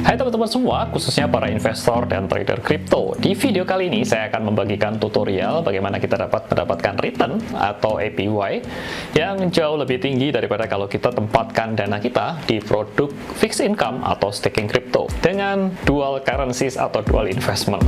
Hai teman-teman semua, khususnya para investor dan trader kripto. Di video kali ini saya akan membagikan tutorial bagaimana kita dapat mendapatkan return atau APY yang jauh lebih tinggi daripada kalau kita tempatkan dana kita di produk fixed income atau staking kripto dengan dual currencies atau dual investment.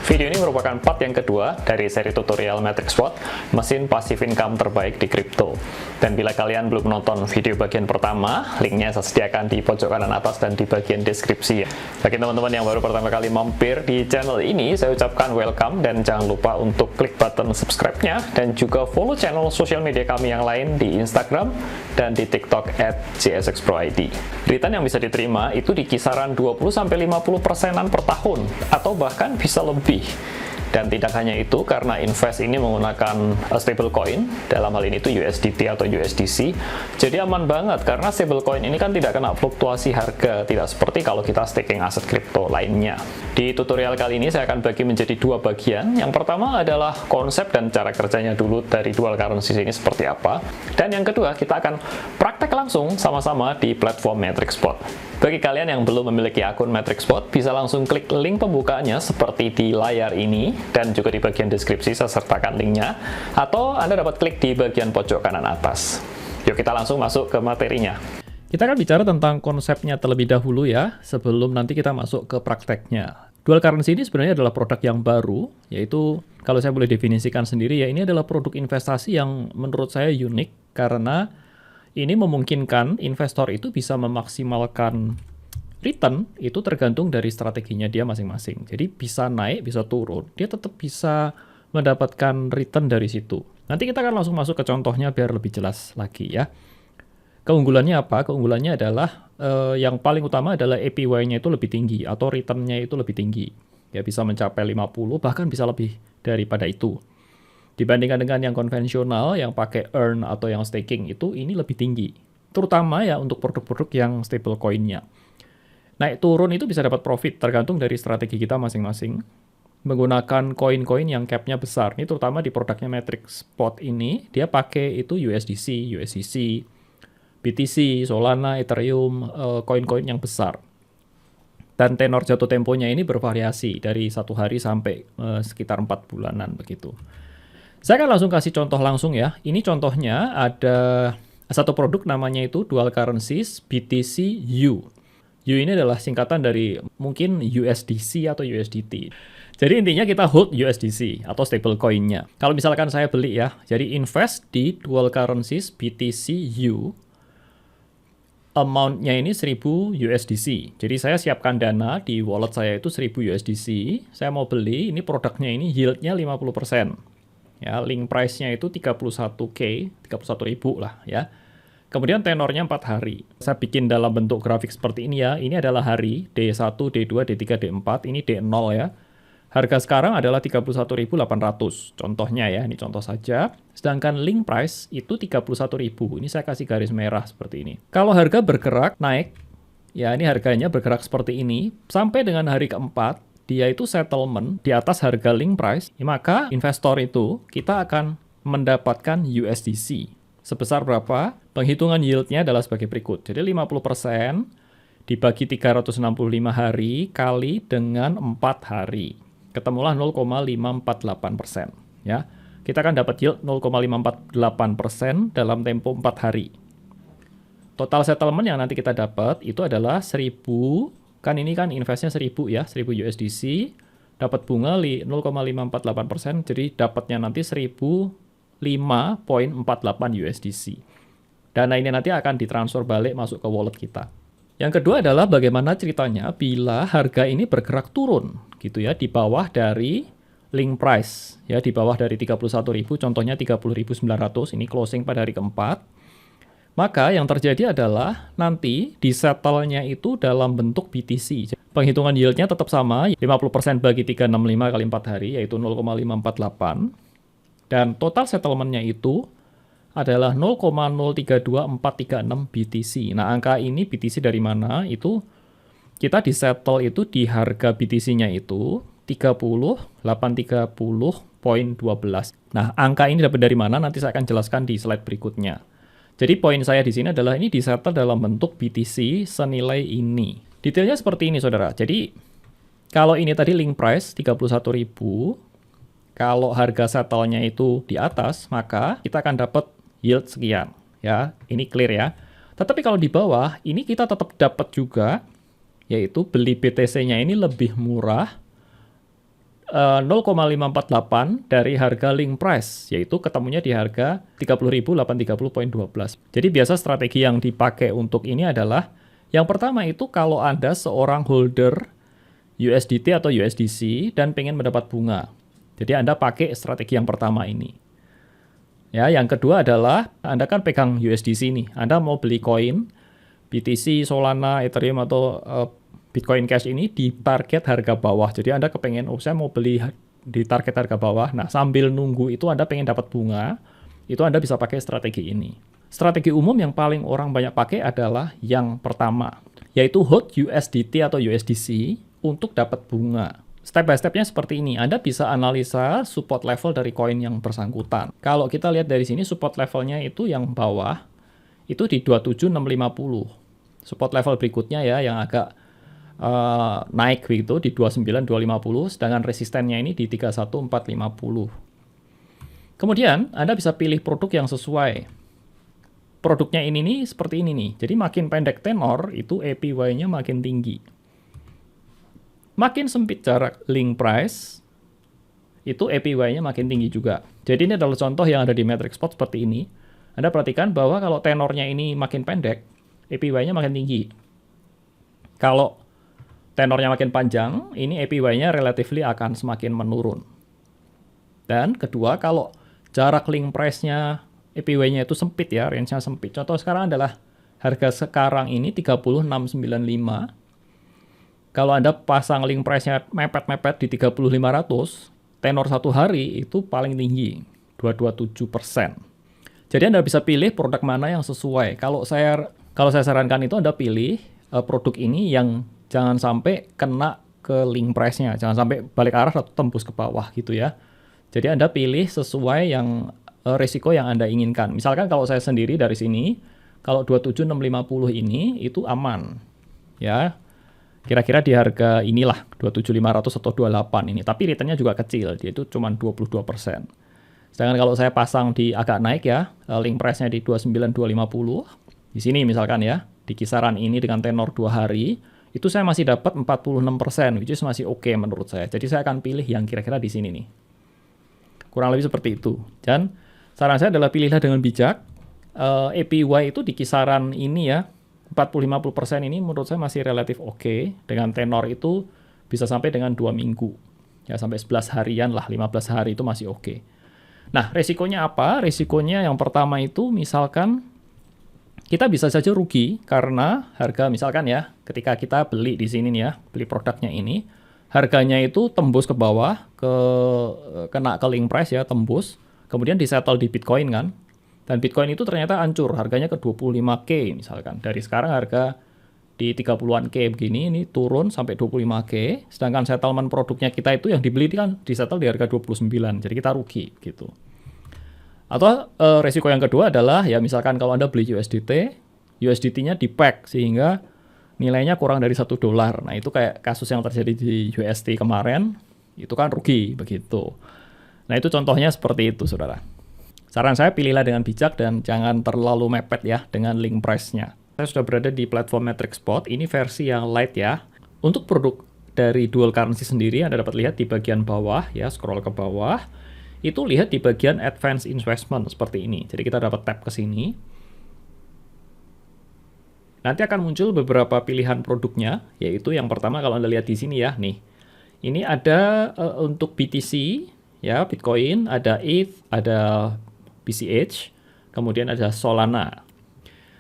Video ini merupakan part yang kedua dari seri tutorial MatrixSpot, mesin passive income terbaik di kripto. Dan bila kalian belum menonton video bagian pertama, linknya saya sediakan di pojok kanan atas dan di bagian deskripsi. Bagi teman-teman yang baru pertama kali mampir di channel ini, saya ucapkan welcome dan jangan lupa untuk klik button subscribe-nya dan juga follow channel sosial media kami yang lain di Instagram dan di TikTok @jsxproid. Return yang bisa diterima itu di kisaran 20-50%-an per tahun atau bahkan bisa lebih. Dan tidak hanya itu, karena invest ini menggunakan stablecoin, dalam hal ini itu USDT atau USDC, jadi aman banget karena stablecoin ini kan tidak kena fluktuasi harga, tidak seperti kalau kita staking aset kripto lainnya. Di tutorial kali ini saya akan bagi menjadi dua bagian. Yang pertama adalah konsep dan cara kerjanya dulu dari dual currency ini seperti apa. Dan yang kedua, kita akan praktek langsung sama-sama di platform MatrixSpot. Bagi kalian yang belum memiliki akun MatrixSpot, bisa langsung klik link pembukaannya seperti di layar ini, dan juga di bagian deskripsi saya sertakan linknya, atau Anda dapat klik di bagian pojok kanan atas. Yuk kita langsung masuk ke materinya. Kita akan bicara tentang konsepnya terlebih dahulu ya, sebelum nanti kita masuk ke prakteknya. Dual currency ini sebenarnya adalah produk yang baru, yaitu kalau saya boleh definisikan sendiri ya, ini adalah produk investasi yang menurut saya unik, karena ini memungkinkan investor itu bisa memaksimalkan return itu tergantung dari strateginya dia masing-masing. Jadi bisa naik, bisa turun, dia tetap bisa mendapatkan return dari situ. Nanti kita akan langsung masuk ke contohnya biar lebih jelas lagi ya. Keunggulannya apa? Keunggulannya adalah yang paling utama adalah APY-nya itu lebih tinggi atau return-nya itu lebih tinggi. Ya bisa mencapai 50, bahkan bisa lebih daripada itu. Dibandingkan dengan yang konvensional, yang pakai earn atau yang staking itu, ini lebih tinggi. Terutama ya untuk produk-produk yang stablecoin-nya. Naik turun itu bisa dapat profit, tergantung dari strategi kita masing-masing. Menggunakan koin-koin yang cap-nya besar. Ini terutama di produknya MatrixSpot ini, dia pakai itu USDC, USDC, BTC, Solana, Ethereum, koin-koin yang besar. Dan tenor jatuh temponya ini bervariasi dari 1 hari sampai sekitar 4 bulanan begitu. Saya akan langsung kasih contoh langsung ya. Ini contohnya ada satu produk namanya itu Dual Currencies BTC U. U ini adalah singkatan dari mungkin USDC atau USDT. Jadi intinya kita hold USDC atau stablecoin-nya. Kalau misalkan saya beli ya, jadi invest di Dual Currencies BTC U. Amount-nya ini 1000 USDC. Jadi saya siapkan dana di wallet saya itu 1000 USDC. Saya mau beli, ini produknya ini yield-nya 50%. Ya, link price-nya itu 31K, 31.000 lah ya. Kemudian tenornya 4 hari. Saya bikin dalam bentuk grafik seperti ini ya. Ini adalah hari, D1, D2, D3, D4. Ini D0 ya. Harga sekarang adalah 31.800. Contohnya ya, ini contoh saja. Sedangkan link price itu 31.000. Ini saya kasih garis merah seperti ini. Kalau harga bergerak naik, ya ini harganya bergerak seperti ini, sampai dengan hari keempat, dia itu settlement di atas harga link price, maka investor itu kita akan mendapatkan USDC. Sebesar berapa? Penghitungan yield-nya adalah sebagai berikut. Jadi 50% dibagi 365 hari kali dengan 4 hari. Ketemulah 0,548%. Ya. Kita akan dapat yield 0,548% dalam tempo 4 hari. Total settlement yang nanti kita dapat itu adalah 1000. Kan ini kan investnya 1000 ya, 1000 USDC, dapat bunga 0,548%, jadi dapatnya nanti 1005,48 USDC. Dana ini nanti akan ditransfer balik masuk ke wallet kita. Yang kedua adalah bagaimana ceritanya bila harga ini bergerak turun, gitu ya, di bawah dari link price, ya, di bawah dari 31.000, contohnya 30.900, ini closing pada hari keempat. Maka yang terjadi adalah nanti di settle-nya itu dalam bentuk BTC. Penghitungan yield-nya tetap sama, 50% bagi 365 kali 4 hari, yaitu 0,548. Dan total settlement-nya itu adalah 0,032436 BTC. Nah, angka ini BTC dari mana? Itu kita disettle itu di harga BTC-nya itu 30, 830 Nah, angka ini dapat dari mana? Nanti saya akan jelaskan di slide berikutnya. Jadi poin saya di sini adalah ini disettle dalam bentuk BTC senilai ini. Detailnya seperti ini, saudara. Jadi kalau ini tadi link price 31.000, kalau harga settle-nya itu di atas, maka kita akan dapat yield sekian. Ya, ini clear ya. Tetapi kalau di bawah, ini kita tetap dapat juga, yaitu beli BTC-nya ini lebih murah 0,548 dari harga link price, yaitu ketemunya di harga 30.830.12. Jadi biasa strategi yang dipakai untuk ini adalah, yang pertama itu kalau Anda seorang holder USDT atau USDC dan pengen mendapat bunga. Jadi Anda pakai strategi yang pertama ini. Ya, yang kedua adalah Anda kan pegang USDC nih. Anda mau beli koin BTC, Solana, Ethereum atau Bitcoin Cash ini di target harga bawah. Jadi Anda kepengen, saya mau beli di target harga bawah. Nah, sambil nunggu itu Anda pengen dapat bunga, itu Anda bisa pakai strategi ini. Strategi umum yang paling orang banyak pakai adalah yang pertama, yaitu hold USDT atau USDC untuk dapat bunga. Step by step-nya seperti ini. Anda bisa analisa support level dari koin yang bersangkutan. Kalau kita lihat dari sini, support levelnya itu yang bawah, itu di 27.650. Support level berikutnya ya, yang agak naik begitu di 29.250, sedangkan resistennya ini di 31.450. Kemudian Anda bisa pilih produk yang sesuai. Produknya ini nih seperti ini nih. Jadi makin pendek tenor itu APY-nya makin tinggi. Makin sempit jarak link price itu APY-nya makin tinggi juga. Jadi ini adalah contoh yang ada di MatrixSpot seperti ini. Anda perhatikan bahwa kalau tenornya ini makin pendek, APY-nya makin tinggi. Kalau tenornya makin panjang, ini APY-nya relatively akan semakin menurun. Dan kedua, kalau jarak link price-nya, APY-nya itu sempit ya, range-nya sempit. Contoh sekarang adalah harga sekarang ini 36.95. Kalau Anda pasang link price-nya mepet-mepet di 30.500, tenor 1 hari itu paling tinggi, 227%. Jadi Anda bisa pilih produk mana yang sesuai. Kalau saya sarankan itu Anda pilih produk ini yang jangan sampai kena ke link price-nya, jangan sampai balik arah atau tembus ke bawah gitu ya. Jadi Anda pilih sesuai yang risiko yang Anda inginkan. Misalkan kalau saya sendiri dari sini, kalau 27650 ini itu aman. Ya. Kira-kira di harga inilah 27500 atau 28 ini, tapi returnnya juga kecil, dia itu cuma 22%. Sedangkan kalau saya pasang di agak naik ya, link price-nya di 29250, di sini misalkan ya, di kisaran ini dengan tenor 2 hari, itu saya masih dapat 46%, which is masih oke menurut saya. Jadi saya akan pilih yang kira-kira di sini nih. Kurang lebih seperti itu. Dan saran saya adalah pilihlah dengan bijak. APY itu di kisaran ini ya, 40-50% ini menurut saya masih relatif oke. Dengan tenor itu bisa sampai dengan 2 minggu. Ya, sampai 11 harian lah, 15 hari itu masih oke. Nah, resikonya apa? Resikonya yang pertama itu misalkan kita bisa saja rugi karena harga misalkan ya, ketika kita beli di sini nih ya, beli produknya ini, harganya itu tembus ke bawah, kena ke link price ya, tembus, kemudian disettle di Bitcoin kan, dan Bitcoin itu ternyata hancur, harganya ke 25K misalkan, dari sekarang harga di 30-an K begini, ini turun sampai 25K, sedangkan settlement produknya kita itu yang dibeli kan disettle di harga 29, jadi kita rugi gitu. Atau resiko yang kedua adalah ya misalkan kalau Anda beli USDT-nya di-peg sehingga nilainya kurang dari $1. Nah, itu kayak kasus yang terjadi di UST kemarin, itu kan rugi begitu. Nah, itu contohnya seperti itu, Saudara. Saran saya pilihlah dengan bijak dan jangan terlalu mepet ya dengan link price-nya. Saya sudah berada di platform MatrixSpot, ini versi yang light ya. Untuk produk dari dual currency sendiri Anda dapat lihat di bagian bawah ya, scroll ke bawah. Itu lihat di bagian advanced investment seperti ini. Jadi kita dapat tab ke sini. Nanti akan muncul beberapa pilihan produknya, yaitu yang pertama kalau Anda lihat di sini ya, nih. Ini ada untuk BTC, ya, Bitcoin, ada ETH, ada BCH, kemudian ada Solana.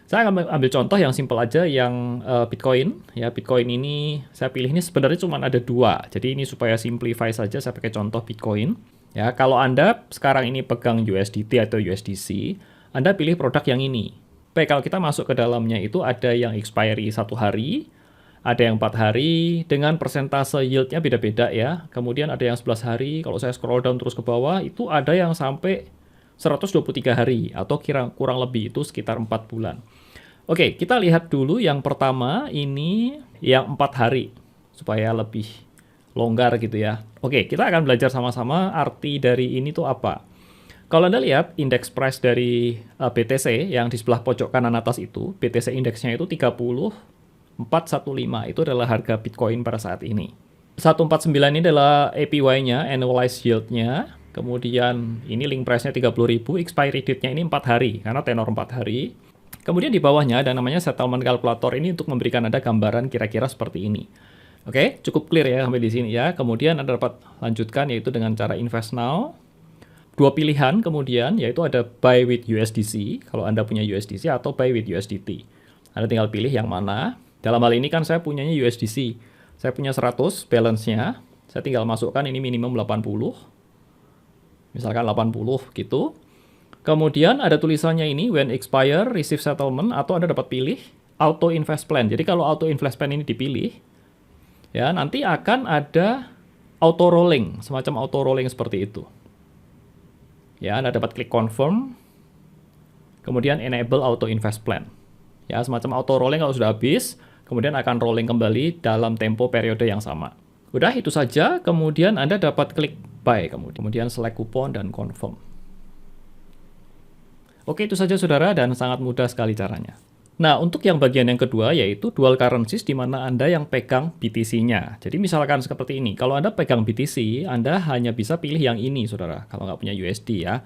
Saya akan ambil contoh yang simpel aja, yang Bitcoin. Ya, Bitcoin ini saya pilih ini sebenarnya cuma ada 2. Jadi ini supaya simplify saja saya pakai contoh Bitcoin. Ya, kalau Anda sekarang ini pegang USDT atau USDC, Anda pilih produk yang ini. Baik, kalau kita masuk ke dalamnya itu ada yang expiry 1 hari, Ada yang 4 hari dengan persentase yield-nya beda-beda ya. Kemudian ada yang 11 hari. Kalau saya scroll down terus ke bawah, itu ada yang sampai 123 hari atau kurang lebih itu sekitar 4 bulan. Oke, kita lihat dulu yang pertama ini yang 4 hari supaya lebih longgar gitu ya. Oke, kita akan belajar sama-sama arti dari ini tuh apa. Kalau Anda lihat indeks price dari BTC yang di sebelah pojok kanan atas itu, BTC indeksnya itu 30.415, itu adalah harga Bitcoin pada saat ini. 149 ini adalah APY-nya, annualized yield-nya. Kemudian ini link price-nya 30.000, expiry date-nya ini 4 hari, karena tenor 4 hari. Kemudian di bawahnya ada namanya settlement calculator ini untuk memberikan Anda gambaran kira-kira seperti ini. Oke, cukup clear ya sampai di sini ya. Kemudian Anda dapat lanjutkan yaitu dengan cara invest now. Dua pilihan kemudian yaitu ada buy with USDC kalau Anda punya USDC atau buy with USDT. Anda tinggal pilih yang mana. Dalam hal ini kan saya punyanya USDC. Saya punya 100 balance-nya. Saya tinggal masukkan ini minimum 80. Misalkan 80 gitu. Kemudian ada tulisannya ini, when expire, receive settlement, atau Anda dapat pilih auto invest plan. Jadi kalau auto invest plan ini dipilih, ya nanti akan ada auto rolling, semacam auto rolling seperti itu. Ya, Anda dapat klik confirm, kemudian enable auto invest plan. Ya, semacam auto rolling kalau sudah habis, kemudian akan rolling kembali dalam tempo periode yang sama. Udah, itu saja, kemudian Anda dapat klik buy, kemudian select kupon dan confirm. Oke, itu saja saudara, dan sangat mudah sekali caranya. Nah, untuk yang bagian yang kedua, yaitu dual currencies, di mana Anda yang pegang BTC-nya. Jadi misalkan seperti ini, kalau Anda pegang BTC, Anda hanya bisa pilih yang ini, saudara, kalau nggak punya USD ya.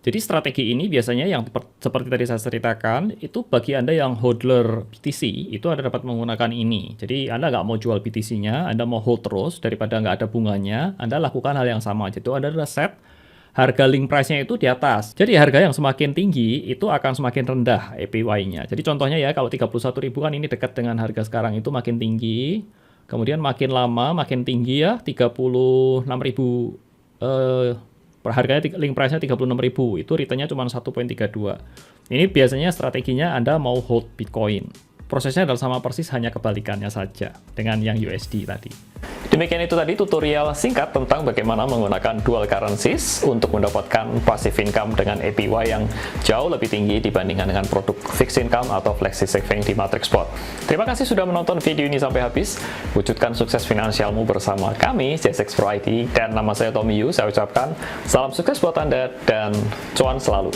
Jadi strategi ini biasanya yang seperti tadi saya ceritakan, itu bagi Anda yang hodler BTC, itu Anda dapat menggunakan ini. Jadi Anda nggak mau jual BTC-nya, Anda mau hold terus, daripada nggak ada bunganya, Anda lakukan hal yang sama. Jadi Anda adalah set harga link price-nya itu di atas. Jadi harga yang semakin tinggi itu akan semakin rendah APY-nya. Jadi contohnya ya, kalau 31.000 kan ini dekat dengan harga sekarang itu makin tinggi. Kemudian makin lama makin tinggi ya, 36.000 harganya link price-nya 36.000. Itu return-nya cuma 1.32. Ini biasanya strateginya Anda mau hold Bitcoin. Prosesnya adalah sama persis, hanya kebalikannya saja dengan yang USD tadi. Demikian itu tadi tutorial singkat tentang bagaimana menggunakan dual currencies untuk mendapatkan passive income dengan APY yang jauh lebih tinggi dibandingkan dengan produk fixed income atau flexi saving di Matrixport. Terima kasih sudah menonton video ini sampai habis. Wujudkan sukses finansialmu bersama kami, JSX Pro IT, dan nama saya Tommy Yu. Saya ucapkan salam sukses buat Anda dan cuan selalu.